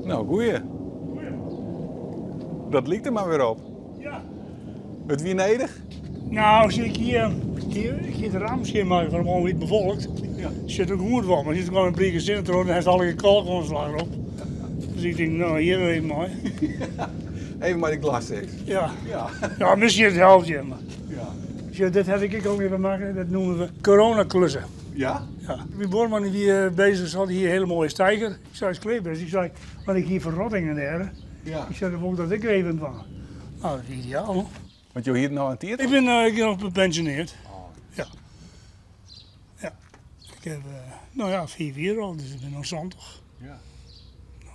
Nou, goeie. Dat liep er maar weer op. Ja. Het wie nedig? Nou, zie ik hier de raamscherm maken van hem gewoon weer bevolkt. Ja. Zit ook goed van, maar zit gewoon een brieke zin erop en hij heeft alle kalkonslag op. Dus ik denk, nou hier even mooi. Even maar die glas eens. Ja. Ja. Ja, misschien het helftje, maar. Ja. Dus dit heb ik ook even maken, dat noemen we coronaklussen. Ja? Ja. Die boorman die bezig is, had hier een hele mooie steiger. Ik zei, is kleebest. Ik zei, wat ik hier verrottingen heb. Ja. Ik zei, dan vond ik dat ik er even van. Nou, dat is ideaal hoor. Want je hier nou aan het eten? Ik ben nog gepensioneerd. Oh. Ja. Ja. Ik heb, nou ja, 4 al, dus ik ben nog 20. Ja.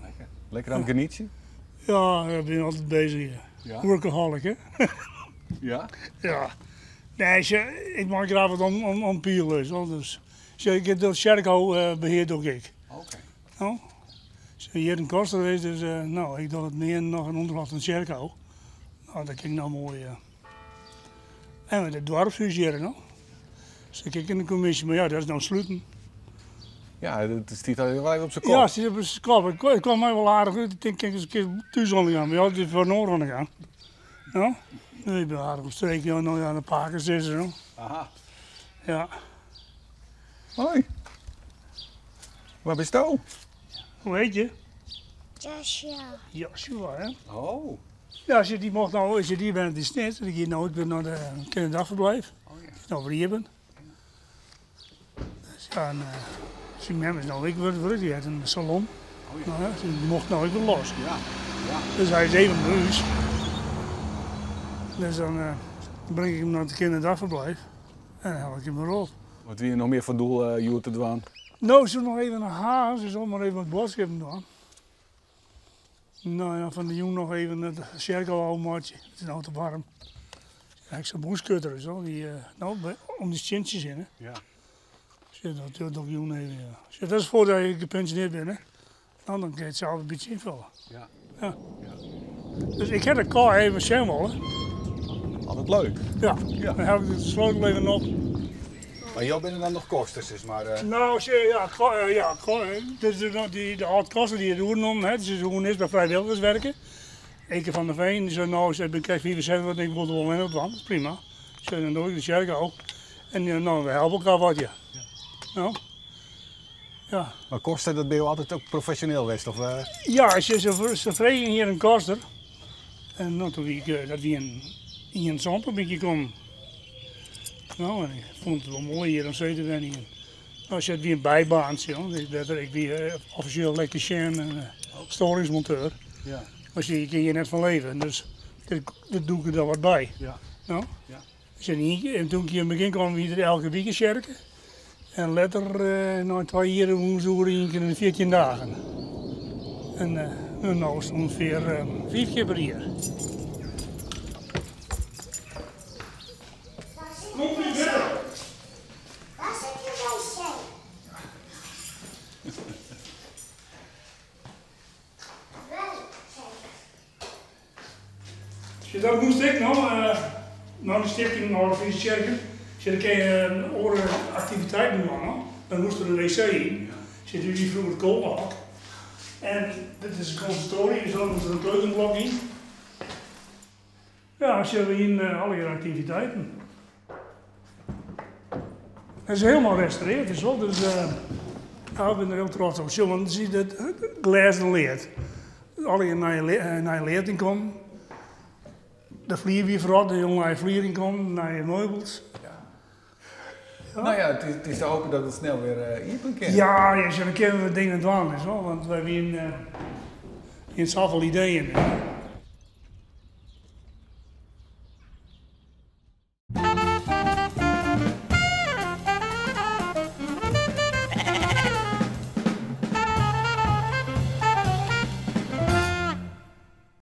Lekker. Lekker aan het genieten? Ja, ik ben altijd bezig hier. Ja. Workaholic, hè? Ja? Ja. Nee, ik maak graag wat om pielen, dus. Ik heb dat Sherco beheerd ook ik. Oké. Nou, hier in Koster geweest, dus nou, ik doe het meer nog een onderhoud van Sherco. Nou, dat ging nou mooi. En met het dorpshuis hier, nou. Dus ik kijk in de commissie, maar ja, dat is nou sluiten. Ja, het stiet al wel even op zijn kop. Ja, ze hebben zijn kop. Het kwam mij wel aardig uit. Ik denk, kijk eens een keer thuis gaan. Maar ja, het is voor Noord gaan. Ja, nu ik ben aardig op streek. Ja, nou ja, de pakers is er nog. Aha. Ja. Hoi. Waar ben je nou? Hoe heet je? Joshua. Joshua, hè? Oh. Ja, als je die mocht nou, als je die bent, is het net. Ik hier nooit ben naar de kinderdagverblijf. Oh ja. Als ik nou hier ben. Dus ja, en als ik met hem is nou, ik word die uit een salon. Oh ja. Nou ja, die mocht nou even los. Ja. Ja. Dus hij is even buis. Dus dan breng ik hem naar het kinderdagverblijf. En dan haal ik hem erop. Wat wil je nog meer van doel, Joert te doen? Nou, ze nog even naar huis, ze zal maar even wat boodschappen doen. Nou ja, van de jongen nog even het cirkelhoudmaatje. Het is nou te warm. Ja, ik zo'n boeskutter zo, die, nou, om die chintjes in. Hè. Ja. Zit dat ook jongen even, ja. Zit, dat is voordat ik gepensioneerd ben, hè. Nou, dan kan je het zelf een beetje invullen. Ja. Ja. Ja. Dus ik heb de kar even schermwallen. Altijd leuk. Ja. Ja. Dan heb ik de sleutel even op. Maar jou bent er dan nog kosters, maar... Nou, dus de oud-kassen die het doen, hè, dus hoe is bij vrijwilligerswerken. Eke van der Veen, die zei nou, ik krijg 74, want ik wil er wel in op het want, prima. Ik zei dan doe ik de Sherco ook. En nou, we helpen elkaar wat, ja. Nou, ja. Maar kosten, dat ben je altijd ook professioneel geweest, of... Ja, als je ze vregen hier in Koster. En nou, toen dat we in een zand een beetje kwam. Nou, en ik vond het wel mooi hier aan Zuiderwenningen. Als je het weer een bijbaantje, dat ik weer officieel elektricien en storingsmonteur. Ja. Maar je kun je net van leven, dus dat doe ik er dan wat bij. Ja. Nou? Ja. En toen ik hier in het begin kwam, we er elke week scherken. En later, na 2 jaar, woensdag in 14 dagen. En nu is het ongeveer 4 keer per jaar. Komt u verder? Waar zit je wc? Dat moest ik naar de stichting Noord-Friese Kerken. Dan kun je andere activiteiten doen. Dan moest er een wc in. Zit jullie vroeger het koolhak. En dit is een consultorium, zo moet er een kleuterblok in. Ja, als je in alle je activiteiten. Het is helemaal gerestaureerd, is wel, dus ja, ik ben er heel trots op. Zo, want zie je het glazen leert. Alle je naar je leert in komen. De vlier weer verrot, de jongen naar je vlier in komt, naar je meubels. Ja. Nou ja, het is te hopen dat het snel weer in kan. Ja, je zou een keer wat dingen doen, is wel, want wij hebben in zoveel ideeën.